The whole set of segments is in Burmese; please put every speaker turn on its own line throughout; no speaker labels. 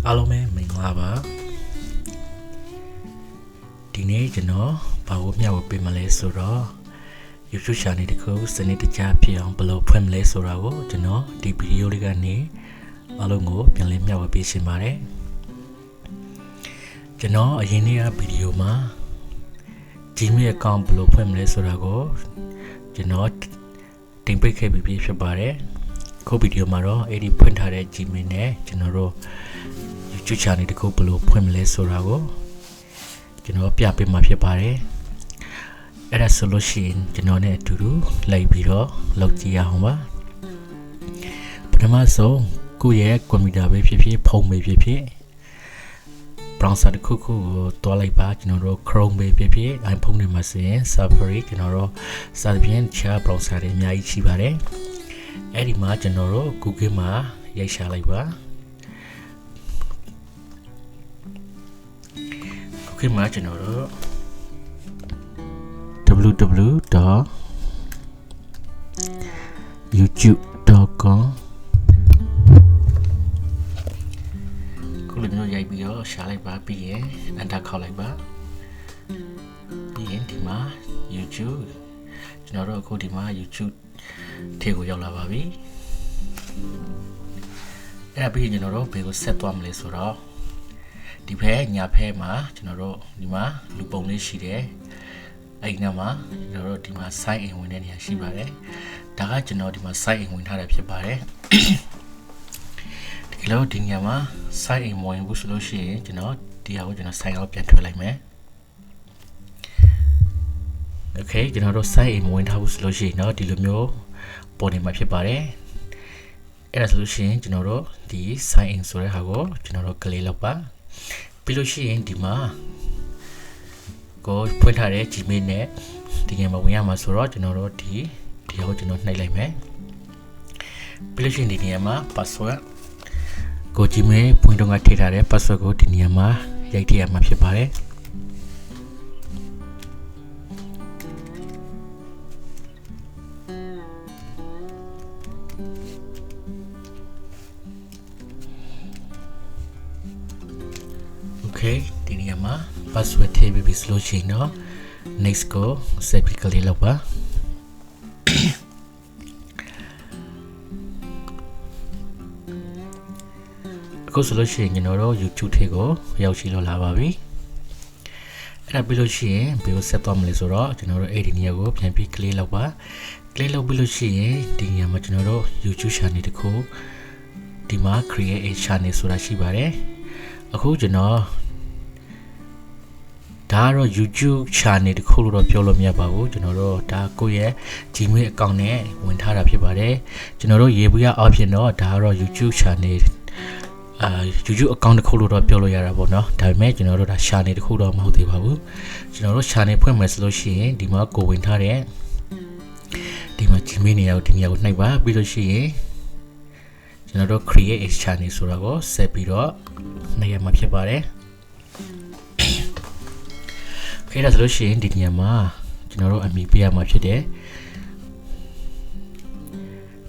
အားလုံးပဲမင်္ဂလာပါဒီနေ့ကျွန်တော်ဘာလို့မျှဝေပေးမလဲဆိုတော့ YouTube channel တစ်ခုစနစ်တကျဖြစ်အောင်ဘယ်လိုဖွင့်မလဲဆိုတာကိုကျွန်တော်ဒီဗီဒီယိုလေးကနေအားလုံးကိုပြန်လည်မျှဝေပေးရှင်ပါတယ်ကျွန်တော်အရင်နေ့ကဗီဒီယိုမှာ Gmail account ဘယ်လိုဖွင့်မလဲဆိုတာကိုကျွန်တော်တင်ပြခဲ့ပြီးဖြစ်ပါတယ်ခုဗီဒီယိုမှာတော့အဲ့ဒီဖွင့်ထားတဲ့ Gmail နဲ့ကျွန်တော်တို့ YouTube channel တစ်ခုဘယ်လိုဖွင့်မလဲဆိုတာကိုကျွန်တော်ပြပေးမှာဖြစ်ပါတယ်အဲ့ဒါဆိုလို့ရှိရင်ကျွန်တော်နဲ့အတူတူလိုက်ပြီးတော့လုပ်ကြည့်ရအောင်ပါပထမဆုံးကိုယ့်ရဲ့ကွန်ပျူတာပဲဖြစ်ဖြစ်ဖုန်းပဲဖြစ်ဖြစ် browser တစ်ခုခုကိုတွားလိုက်ပါကျွန်တော်တို့ Chrome ပဲဖြစ်ဖြစ် iPhone တွေမှာဆိုရင် Safari ကျွန်တော်တို့စသဖြင့်ခြား browser တွေအများကြီးရှိပါတယ်အဲ့ဒီမှာကျွန်တော်တို့ Google မှာရိုက်ရှာလိုက်ပါGoogle မှာကျွန်တော်တို့ www.youtube.com ခုလိုမျိုးရိုက်ပြီးတော့ရှာလိုက်ပါပြီးရင် enter ခေါက်လိုက်ပါပြီးရင်ဒီမှာ YouTube ကျွန်တော်တို့အခုဒီမှာ YouTube ထဲကိုရောက်လာပါပြီအဲ့ဒါပြီးရင်ကျွန်တော်တို့ဘယ်ကိုဆက်သွားမလဲဆိုတော့ဒီဖက်ညာဖက်မှာကျွန်တော်တို့ဒီမှာလူပုံလေးရှိတယ်အဲ့ဒီမှာကျွန်တော်တို့ဒီမှာ sign in ဝင်တဲ့နေရာရှိပါတယ်ဒါကကျွန်တော်ဒီမှာ sign in ဝင်ထားတာဖြစ်ပါတယ်ဒီလိုဒီနေရာမှာ sign in ဝင်ဖို့ဆိုလို့ရှိရင်ကျွန်တော်ဒီဟာကိုကျွန်တော် sign out ပြန်ထွက်လိုက်မယ် Okay ကျွန်တော်တို့ sign in ဝင်ထားဖို့ဆိုလို့ရှိရင်เนาะဒီလိုမျိုးပေါ်နေမှာဖြစ်ပါတယ်အဲ့ဒါဆိုလို့ရှိရင်ကျွန်တော်တို့ဒီ sign in ဆိုတဲ့ဟာကိုကျွန်တော်တို့ click လုပ်ပါပြီးလို့ရှိရင်ဒီမှာကိုဖွင့်ထားတဲ့ Gmail နဲ့ဒီနေရာမှာဝင်ရမှာဆိုတော့ကျွန်တော်တို့ဒီဟာကိုကျွန်တော်နှိပ်လိုက်မယ်ပြီးလို့ရှိရင်ဒီနေရာမှာ password ကို Gmail ဖွင့်တော့ကထည့်ထားတဲ့ password ကိုဒီနေရာမှာရိုက်ထည့်ရမှာဖြစ်ပါတယ်Okay ဒီနေရာမှာ password ထည့်ပြီးပြီဆိုလို့ရှိရင်တော့ next ကိုဆက်ပြီး click လုပ်ပါအခုဆိုလို့ရှိရင်ကျွန်တော်တို့ YouTube ထဲကိုရောက်ရှိလာပါပြီအဲ့ဒါပြီးလို့ရှိရင်ဘယ်ကိုဆက်သွားမလဲဆိုတော့ကျွန်တော်တို့အဲ့ဒီနေရာကိုပြန်ပြီး click လုပ်ပါ click လုပ်ပြီးလို့ရှိရင်ဒီနေရာမှာကျွန်တော်တို့ YouTube channel တစ်ခုဒီမှာ create a channel ဆိုတာရှိပါတယ်အခုကျွန်တော်ဒါကတော့ YouTube channel တစ်ခုလို့တော့ပြောလို့မရပါဘူးကျွန်တော်တို့ဒါကိုယ့်ရဲ့ Gmail account နဲ့ဝင်ထားတာဖြစ်ပါတယ်ကျွန်တော်တို့ရေးပြရအောင်ဖြစ်တော့ဒါကတော့ YouTube channel YouTube account တစ်ခုလို့တော့ပြောလို့ရတာပေါ့နော်ဒါပေမဲ့ကျွန်တော်တို့ဒါ channel တစ်ခုတော့မဟုတ်သေးပါဘူးကျွန်တော်တို့ channel ဖွင့်မယ်ဆိုလို့ရှိရင်ဒီမှာကိုဝင်ထားတဲ့ဒီမှာ Gmail နေရာကိုဒီနေရာကိုနှိပ်ပါပြီးလို့ရှိရင်ကျွန်တော်တို့ create a channel ဆိုတာကိုဆက်ပြီးတော့နှိပ်ရမှာဖြစ်ပါတယ်Okay ဒါဆိုလို့ရှိရင်ဒီနေရာမှာကျွန်တော်တို့အမည်ပေးရမှာဖြစ်တယ်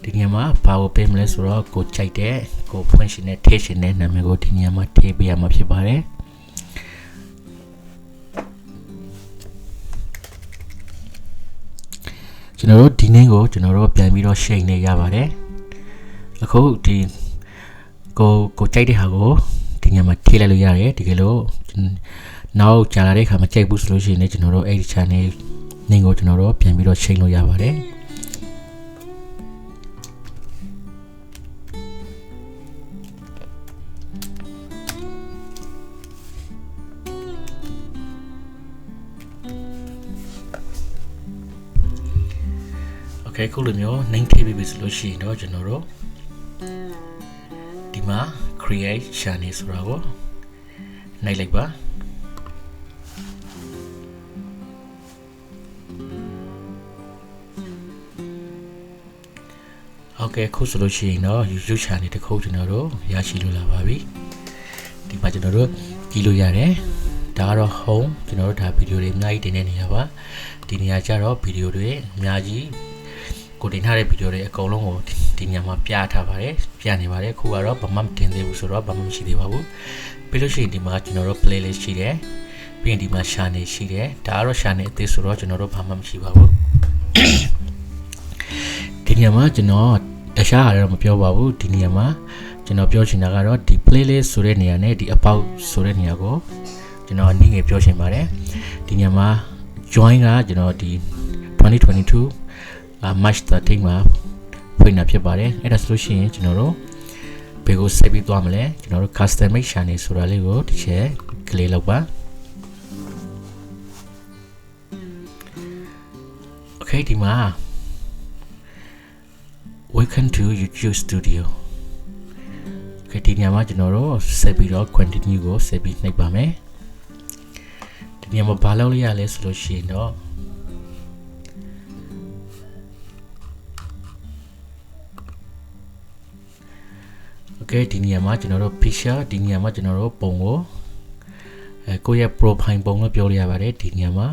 ဒီနေရာမှာဘာကိုပေးမလဲဆိုတော့ကိုကြိုက်တဲ့ကိုဖွင့်ရှင်တဲ့ထည့်ရှင်တဲ့နာမည်ကိုဒီနေရာမှာထည့်ပေးရမှာဖြစ်ပါတယ်ကျွန်တော်တို့ဒီနေ့ကိုကျွန်တော်တို့ပြန်ပြီးတော့ရှိန်နေရပါတယ်အခုဒီကိုကြိုက်တဲ့ဟာကိုဒီနေရာမှာထည့်လိုက်လို့ရတယ်ဒီကလို့နောက်ကြာလာတဲ့အခါမှာကြိုက်ဘူးဆိုလို့ရှိရင်လည်းကျွန်တော်တို့အဲ့ဒီ channel နင်းကိုကျွန်တော်တို့ပြန်ပြီးတော့ချိန်လို့ရပါတယ်Okay ခုလိုမျိုးနင်းထည့်ပြီးပြီဆိုလို့ရှိရင်တော့ကျွန်တော်တို့ဒီမှာ create channel ဆိုတာကိုနှိပ်လိုက်ပါဟုတ်ကဲ့ခုဆိုလို့ရှိရင်တော့ YouTube channel တစ်ခုကျွန်တော်တို့ရရှိလို့လာပါပြီဒီမှာကျွန်တော်တို့ကြည့်လို့ရတယ်ဒါကတော့ home ကျွန်တော်တို့ဒါဗီဒီယိုတွေအများကြီးတင်နေနေရပါဒီနေရာကျတော့ဗီဒီယိုတွေအများကြီးကိုတင်ထားတဲ့ဗီဒီယိုတွေအကုန်လုံးကို ဒီညမှာပြထားပါတယ်ပြနေပါတယ်ခုကတော့ဘာမှမတင်သေးဘူးဆိုတော့ဘာမှမရှိသေးပါဘူးပြီးလို့ရှိရင်ဒီမှာကျွန်တော်တို့ playlist ရှိတယ်ပြီးရင်ဒီမှာ channel ရှိတယ်ဒါကတော့ channel အသေးဆိုတော့ကျွန်တော်တို့ဘာမှမရှိပါဘူးဒီညမှာကျွန်တော်တခြားဟာတော့မပြောပါဘူးဒီညမှာကျွန်တော်ပြောချင်တာကတော့ဒီ playlist ဆိုတဲ့နေရာနဲ့ဒီ about ဆိုတဲ့နေရာကိုကျွန်တော်အနည်းငယ်ပြောချင်ပါတယ်ဒီညမှာ join ကကျွန်တော်ဒီ2022 March 13မှာဖွင့်တာဖြစ်ပါတယ်အဲ့ဒါဆိုလို့ရှိရင်ကျွန်တော်တို့ဘယ်ကိုဆက်ပြီးသွားမလဲကျွန်တော်တို့ custom channel ဆိုတာလေးကိုတစ်ချက် click လုပ်ပါ Okay ဒီမှာ Welcome to YouTube Studio Okay ဒီညမှာကျွန်တော်တို့ဆက်ပြီးတော့ continue ကိုဆက်ပြီးနှိပ်ပါမယ်ဒီညမှာဘာလုပ်လို့ရလဲဆိုလို့ရှိရင်တော့Okay ဒီနေရာမှာကျွန်တော်တို့ picture ဒီနေရာမှာကျွန်တော်တို့ပုံကိုကိုယ့်ရဲ့ profile ပုံလို့ပြောလို့ရပါတယ်ဒီနေရာမှာ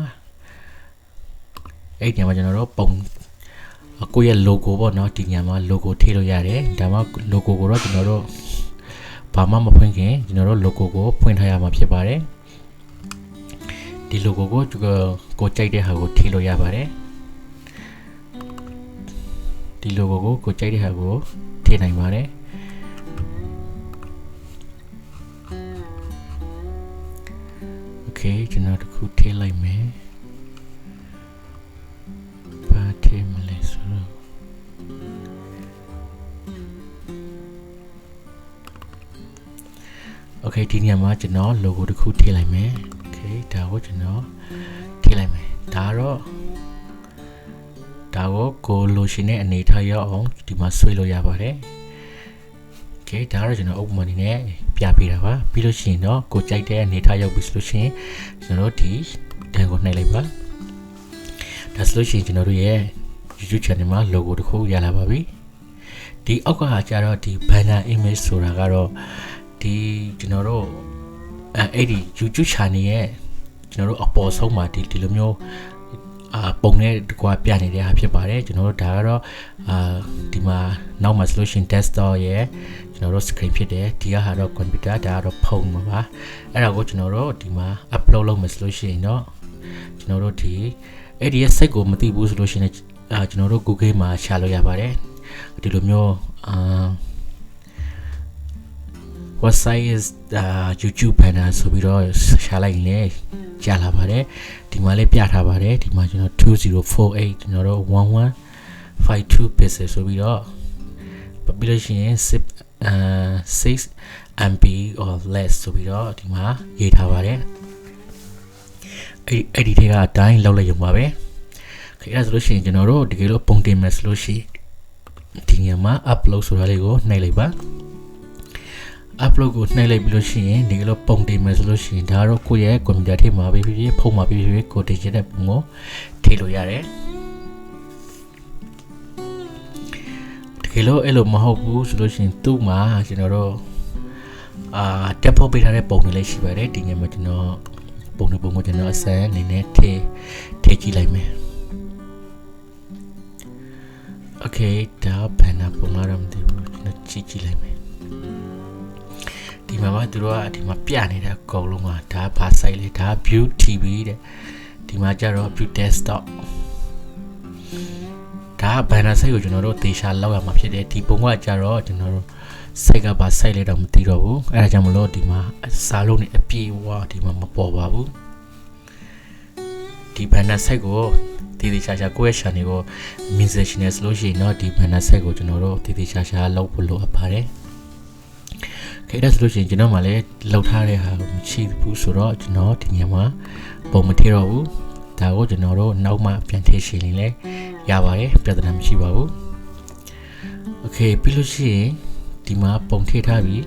အဲ့ဒီနေရာမှာကျွန်တော်တို့ပုံကိုယ့်ရဲ့ logo ပေါ့နော်ဒီနေရာမှာ logo ထည့်လို့ရတယ်ဒါမှ logo ကိုတော့ကျွန်တော်တို့ဘာမှမဖွင့်ခင်ကျွန်တော်တို့ logo ကိုဖွင့်ထားရမှာဖြစ်ပါတယ်ဒီ logo ကိုကိုကြိုက်တဲ့ဟာကိုထည့်လို့ရပါတယ်ဒီ logo ကိုကြိုက်တဲ့ဟာကိုထည့်နိုင်ပါတယ်Okay ကျွန်တော်တခုထည့်လိုက်မယ်ဘာထည့်မလဲဆိုတော့ Okay ဒီညမှာကျွန်တော် logo တခုထည့်လိုက်မယ် Okay ဒါကိုကျွန်တော်ထည့်လိုက်မယ်ဒါကိုလိုရှင်တဲ့အနေထားရောက်အောင်ဒီမှာဆွဲလို့ရပါတယ် Okay ဒါကတော့ကျွန်တော် open အနေနဲ့ပြပေးတာပါပြီးလို့ရှိရင်တော့ကိုကြိုက်တဲ့အနေထားရောက်ပြီဆိုလို့ရှိရင်ကျွန်တော်တို့ဒီတန်ကိုနှိပ်လိုက်ပါဒါဆိုလို့ရှိရင်ကျွန်တော်တို့ရဲ့ YouTube channel မှာ logo တစ်ခုရလာပါပြီဒီအောက်ကဟာကျတော့ဒီ banner image ဆိုတာကတော့ဒီကျွန်တော်တို့အဲ့ဒီ YouTube channel ရဲ့ကျွန်တော်တို့အပေါ်ဆုံးမှာဒီလိုမျိုးပုံနဲ့ကွာပြနေတဲ့ဟာဖြစ်ပါတယ်ကျွန်တော်တို့ဒါကတော့ဒီမှာနောက်မှာဆိုလို့ရှိရင် desktop ရဲ့ကျွန်တော်တို့ screen ဖြစ်တယ်ဒီကဟာတော့ computer ဒါကတော့ဖုန်းမှာပါအဲ့ဒါကိုကျွန်တော်တို့ဒီမှာ upload လုပ်မယ်ဆိုလို့ရှိရင်တော့ကျွန်တော်တို့ဒီအဲ့ဒီရဲ့ site ကိုမသိဘူးဆိုလို့ရှိရင်ကျွန်တော်တို့ Google မှာရှာလို့ရပါတယ်ဒီလိုမျိုးwhat size is YouTube banner ဆိုပြီးတော့ရှာလိုက်ရင်ကြာလာပါတယ်ဒီမှာလည်းပြထားပါတယ်ဒီမှာကျွန်တော်2048ကျွန်တော်တို့1152 pixel ဆိုပြီးတော့ပြီးလို့ရှိရင်6 MB or less ဆိုပြီးတော့ဒီမှာရေးထားပါတယ်အဲ့ဒီထဲကအတိုင်းလောက်လိုက်ရုံပါပဲခင်ဗျာဆိုလို့ရှိရင်ကျွန်တော်တို့ဒီလိုပုံတင်မယ်ဆိုလို့ရှိရင်ဒီညမှာ upload ဆိုတာလေးကိုနှိပ်လိုက်ပါupload ကိုနှိပ်လိုက်ပြီးလို့ရှိရင်ဒီလိုပုံတင်မယ်ဆိုလို့ရှိရင်ဒါတော့ကိုယ့်ရဲ့ကွန်ပျူတာထဲမှာပဲဖြစ်ဖြစ်ဖုန်းမှာပဲဖြစ်ဖြစ်ကိုတင်ချင်တဲ့ပုံကိုထည့်လို့ရတယ်တကယ်လို့အဲ့လိုမဟုတ်ဘူးဆိုလို့ရှိရင်သူ့မှာကျွန်တော်တို့တက်ဖို့ပေးထားတဲ့ပုံတွေလည်းရှိပါတယ်ဒီညမှာကျွန်တော်ပုံကိုကျွန်တော်အစမ်းအနေနဲ့ထည့်ကြည့်လိုက်မယ် Okay ဒါဘယ်နာပုံလားမသိဘူးကျွန်တော်ကြည့်လိုက်မယ်ဒီမှာသူတို့ကဒီမှာပြနေတဲ့အကုန်လုံးကဒါဘာ site လဲဒါ view tv တဲ့ဒီမှာကျတော့ view desktop ဒါဘန်နာ site ကိုကျွန်တော်တို့သေချာလောက်ရမှာဖြစ်တယ်ဒီပုံကကျတော့ကျွန်တော်တို့ site ကဘာ site လဲတော့မသိတော့ဘူးအဲဒါကြောင့်မလို့ဒီမှာစာလုံးနဲ့အပြည့်ဝဒီမှာမပေါ်ပါဘူးဒီဘန်နာ site ကိုသေချာကိုယ့်ရဲ့ channel ကို musician လို့ရှိရင်တော့ဒီဘန်နာ site ကိုကျွန်တော်တို့သေချာလောက်ဖို့လိုအပ်ပါတယ်Okay ဒါဆိုလို့ရှိရင်ကျွန်တော်မှလည်းလောက်ထားတဲ့ဟာကိုမရှိဘူးဆိုတော့ကျွန်တော်ဒီညမှာပုံမထည့်တော့ဘူးဒါကိုကျွန်တော်တို့နောက်မှပြန်ထည့်ရှင်ရင်လည်းရပါတယ်ပြဿနာမရှိပါဘူး Okay ပြီးလို့ရှိရင်ဒီမှာပုံထည့်ထားပြီ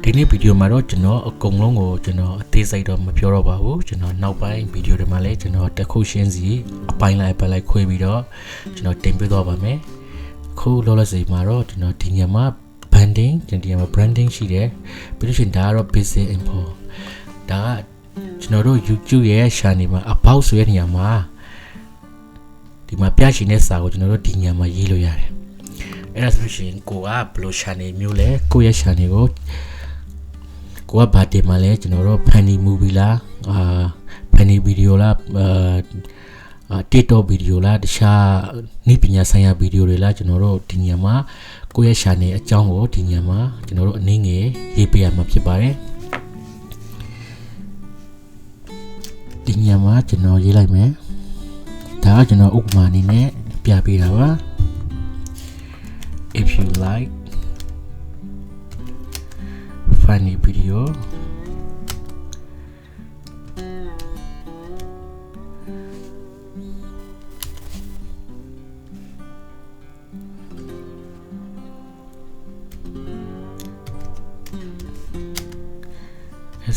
ဒီနေ့ဗီဒီယိုမှာတော့ကျွန်တော်အကုန်လုံးကိုကျွန်တော်အသေးစိတ်တော့မပြောတော့ပါဘူးကျွန်တော်နောက်ပိုင်းဗီဒီယိုတွေမှာလည်းကျွန်တော်တစ်ခုချင်းစီအပိုင်းလိုက်ခွဲပြီးတော့ကျွန်တော်တင်ပြသွားပါမယ်ခုလောလောဆယ်မှာတော့ကျွန်တော်ဒီညမှာ branding ဒီညမှာ branding ရှိတယ်ပြီးလို့ရှိရင်ဒါကတော့ basic info ဒါကကျွန်တော်တို့ YouTube ရဲ့ channel မှာ about ဆိုတဲ့နေရာမှာ ဒီမှာပြရှင်တဲ့စာကိုကျွန်တော်တို့ဒီညမှာရေးလို့ရတယ်အဲ့ဒါဆိုလို့ရှိရင်ကိုကဘယ်လို channel မျိုးလဲကိုရဲ့ channel ကိုကဘာတင်မှာလဲကျွန်တော်တို့ funny movie လားfunny video လားTikTok video လားတခြားနည်းပညာဆိုင်ရာ video တွေလားကျွန်တော်တို့ဒီညမှာကိုရဲ့ channel အကြောင်းကိုဒီညမှာကျွန်တော်တို့အနည်းငယ်ရေးပေးရမှာဖြစ်ပါတယ်ဒီညမှာကျွန်တော်ရေးလိုက်မယ်ဒါကကျွန်တော်ဥပမာအနေနဲ့ပြပေးတာပါ if you like funny video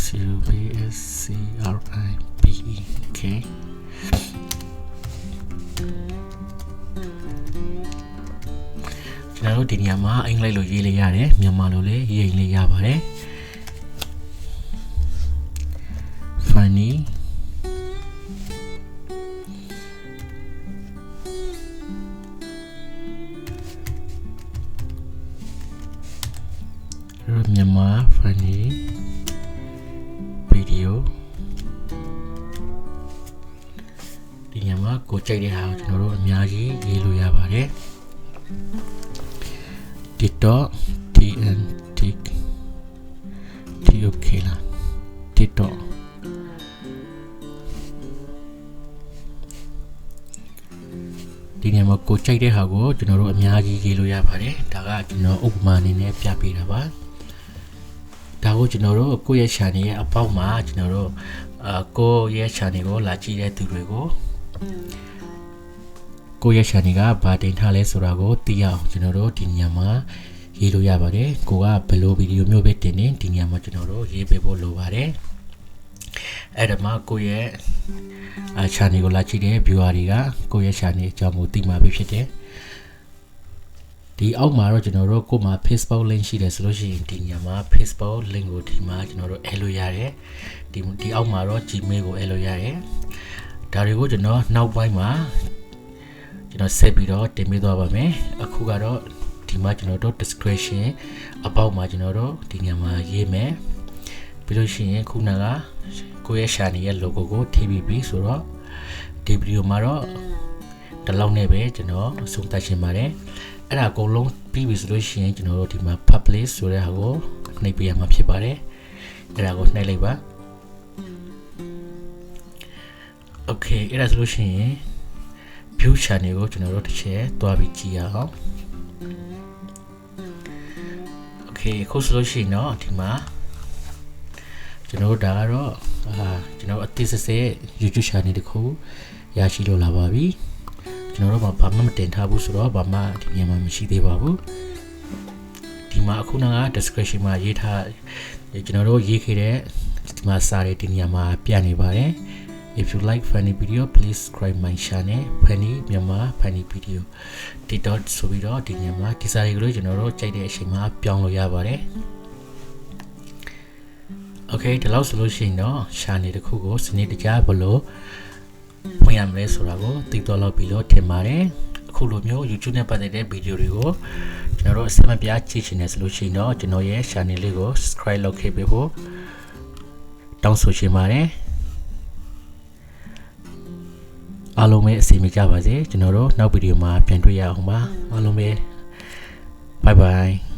SUBSCRIBE okayကျွန်တော်တို့ဒီနေရာမှာအင်္ဂလိပ်လိုရေးလိုက်ရတယ်မြန်မာလိုလည်းရေးရင်လည်းရပါတယ် funnyမြန်မာ funny video ဒီညမှာကိုကြိုက်တဲ့ဟာကိုကျွန်တော်တို့အများကြီးရေးလို့ရပါတယ် TikTok TOK လား TikTok ဒီညမှာကိုကြိုက်တဲ့ဟာကိုကျွန်တော်တို့အများကြီးရေးလို့ရပါတယ်ဒါကကျွန်တော်ဥပမာအနေနဲ့ပြပေးတာပါဒါကိုကျွန်တော်တို့ကိုယ့်ရဲ့ channel ရဲ့အပေါက်မှာကျွန်တော်တို့ကိုယ့်ရဲ့ channel ကိုလာကြည့်တဲ့သူတွေကိုကိုယ့်ရဲ့ channel ကဘာတင်ထားလဲဆိုတာကိုသိရအောင်ကျွန်တော်တို့ဒီညမှာရေးလို့ရပါတယ်ကိုကဘယ်လိုဗီဒီယိုမျိုးပဲတင်နေဒီညမှာကျွန်တော်တို့ရေးပေးဖို့လိုပါတယ်အဲ့ဒါမှကိုယ့်ရဲ့ channel ကိုလာကြည့်တဲ့ viewer တွေကကိုယ့်ရဲ့ channel အကြောင်းကိုသိမှာဖြစ်တယ်ဒီအောက်မှာတော့ကျွန်တော်တို့ကိုယ်မှာ Facebook link ရှိတယ်ဆိုလို့ရှိရင်ဒီညမှာ Facebook link ကိုဒီမှာကျွန်တော်တို့ add လို့ရတယ်ဒီအောက်မှာတော့ Gmail ကို add လို့ရတယ်ဒါတွေကိုကျွန်တော်နောက်ပိုင်းမှာကျွန်တော်ဆက်ပြီးတော့တင်ပေးသွားပါမယ်အခုကတော့ဒီမှာကျွန်တော်တို့ description အပေါက်မှာကျွန်တော်တို့ဒီညမှာရေးမယ်ပြီးလို့ရှိရင်ခုနကကိုယ့်ရဲ့ channel ရဲ့ logo ကိုထည့်ပြီးပြီဆိုတော့ဒီဗီဒီယိုမှာတော့ဒီလောက်နဲ့ပဲကျွန်တော်ဆုံးသတ်ရှင်းပါတယ်အဲ့ဒါအကုန်လုံးပြီးပြီဆိုလို့ရှိရင်ကျွန်တော်တို့ဒီမှာ publish ဆိုတဲ့ဟာကိုနှိပ်ပေးရမှာဖြစ်ပါတယ်အဲ့ဒါကိုနှိပ်လိုက်ပါ okay အဲ့ဒါဆိုလို့ရှိရင် view channel ကိုကျွန်တော်တို့တစ်ချက်တွားပြီးကြည့်ရအောင် okay ခုဆိုလို့ရှိရင်တော့ဒီမှာကျွန်တော်တို့ဒါကတော့ကျွန်တော်အသစ်စစ်စစ် YouTube channel တခုရရှိလို့လာပါပြီကျွန်တော်တို့ဘာမှမတင်ထားဘူးဆိုတော့ဘာမှဒီညမှာမရှိသေးပါဘူးဒီမှာအခုနက description မှာရေးထားကျွန်တော်တို့ရေးခဲ့တဲ့ဒီမှာစာတွေဒီညမှာပြနေပါတယ် if you like funny video please subscribe my channel funny မြန်မာ funny video TikTok ဆိုပြီးတော့ဒီညမှာဒီစာတွေကိုကျွန်တော်တို့ကြိုက်တဲ့အချိန်မှာပြောင်းလို့ရပါတယ် okay ဒီလောက်ဆိုလို့ရှိရင်တော့ channel တစ်ခုကိုစနစ်တကျဘလို့ဝင်ရမလဲဆိုတာကိုသိတော့လောက်ပြီးတော့ထင်ပါတယ်အခုလိုမျိုး YouTube နဲ့ပတ်သက်တဲ့ဗီဒီယိုတွေကိုကျွန်တော်တို့အစမပြကြည့်ချင်တယ်ဆိုလို့ရှိရင်တော့ကျွန်တော်ရဲ့ channel လေးကို subscribe လုပ်ခဲ့ပေးဖို့တောင်းဆိုချင်ပါတယ်အားလုံးပဲအစီအမံကြပါစေကျွန်တော်တို့နောက်ဗီဒီယိုမှာပြန်တွေ့ရအောင်ပါအားလုံးပဲ bye bye